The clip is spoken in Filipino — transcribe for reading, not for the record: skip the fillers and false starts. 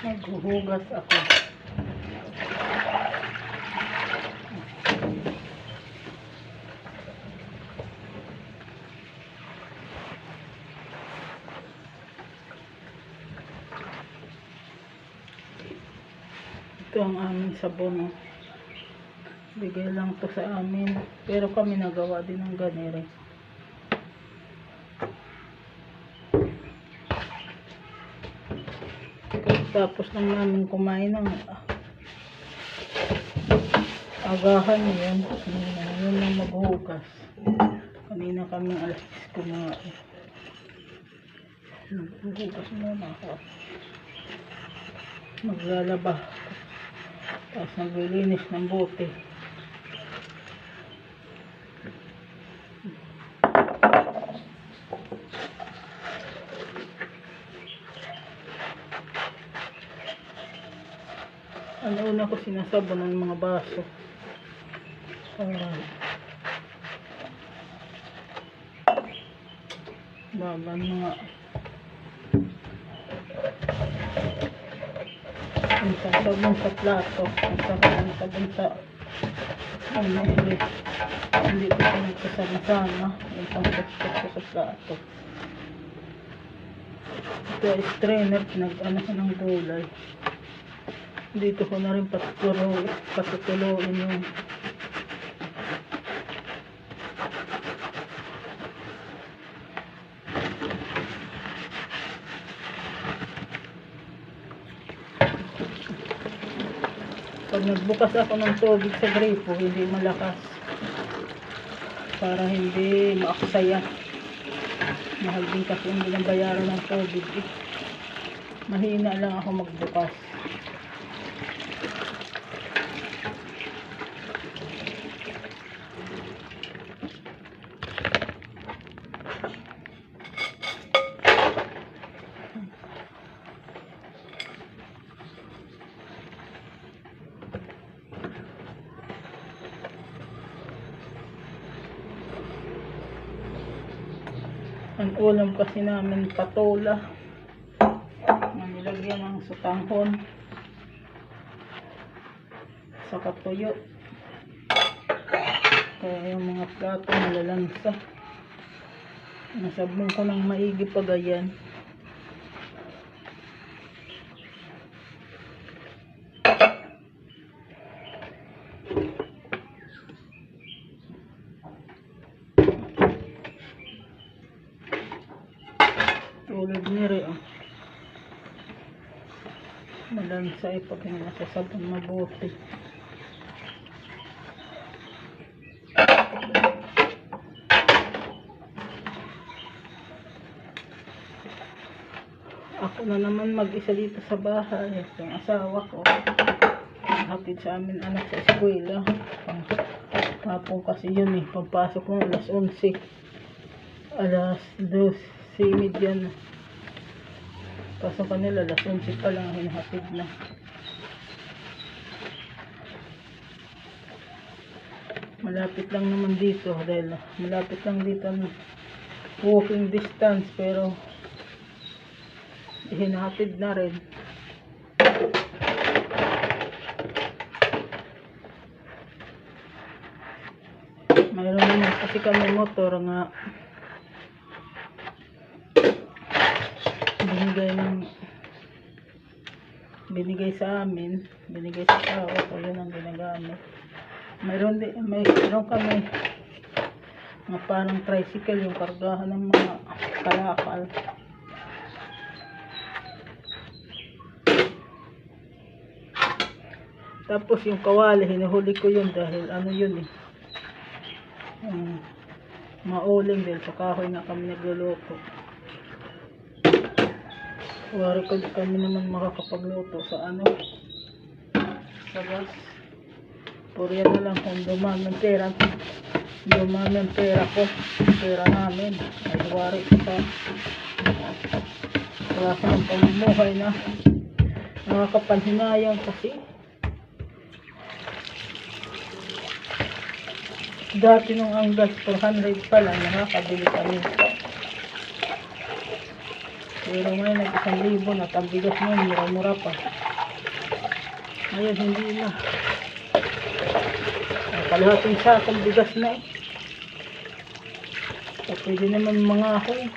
Maghuhugas ako. Ito ang aming sabon. Bigay lang to sa amin. Pero kami nagawa din ng ganire. Tapos lang namin kumain ng agahan yun. Yun lang maghugas. Kanina kami alas 10 kumain. Maghugas muna ako. Maglalaba. Tapos naglilinis ng bote. Ano una ko sinasabon ng mga baso. Baban mga ang sabon sa plato. Ang sabon sa hindi ko pinagkasama-sama. Yung pang-set ko sa plato. Ito ay strainer. Pinag-ano ko ng gulay. Dito ko na rin patutuloyin yung pag nagbukas ako ng tubig sa gripo, hindi malakas para hindi maaksaya. Mahal din kasi yung binabayaran ng tubig. Mahina lang ako magbukas. Ang ulam kasi namin patola na nilagyan ng sutanghon saka tuyo. Kaya yung mga plato malalansa. Nasabong ko ng maigi pa gayan. Tulad nire malansa ay pag nasasabon mabuti. Ako na naman mag-isa dito sa bahay. Yung asawa ko hatid sa amin anak sa eskwela. Hapon kasi yun pagpasok ko alas 11 alas 12:30 na. Pasok kanila alas 11 pa lang hinahatid na. Malapit lang naman dito dahil malapit lang dito walking distance pero hinahatid na rin. Mayroon naman kasi kami motor nga binigay sa amin, binigay sa tao ko, yun ang ginagamit. Mayroon kami mga parang tricycle yung kargahan ng mga kalakal. Tapos yung kawali hinuhuli ko yun dahil ano yun mauling din sa kahoy na kami nagluluto. Wari ko kami naman makakapagluto sa sa gas. Puro yan na lang kung dumami ang pera ko, pera namin ay wari pa wala ka ng pamumuhay na nakakapanhinayang kasi dati nung ang gas 400 pa lang nakakabili kami. Pero ngayon nag-1,000 na. Ang bigas ngayon, mura-mura pa. Ngayon, hindi na. Kalahating sakong bigas na eh. So, pwede naman mga ako eh.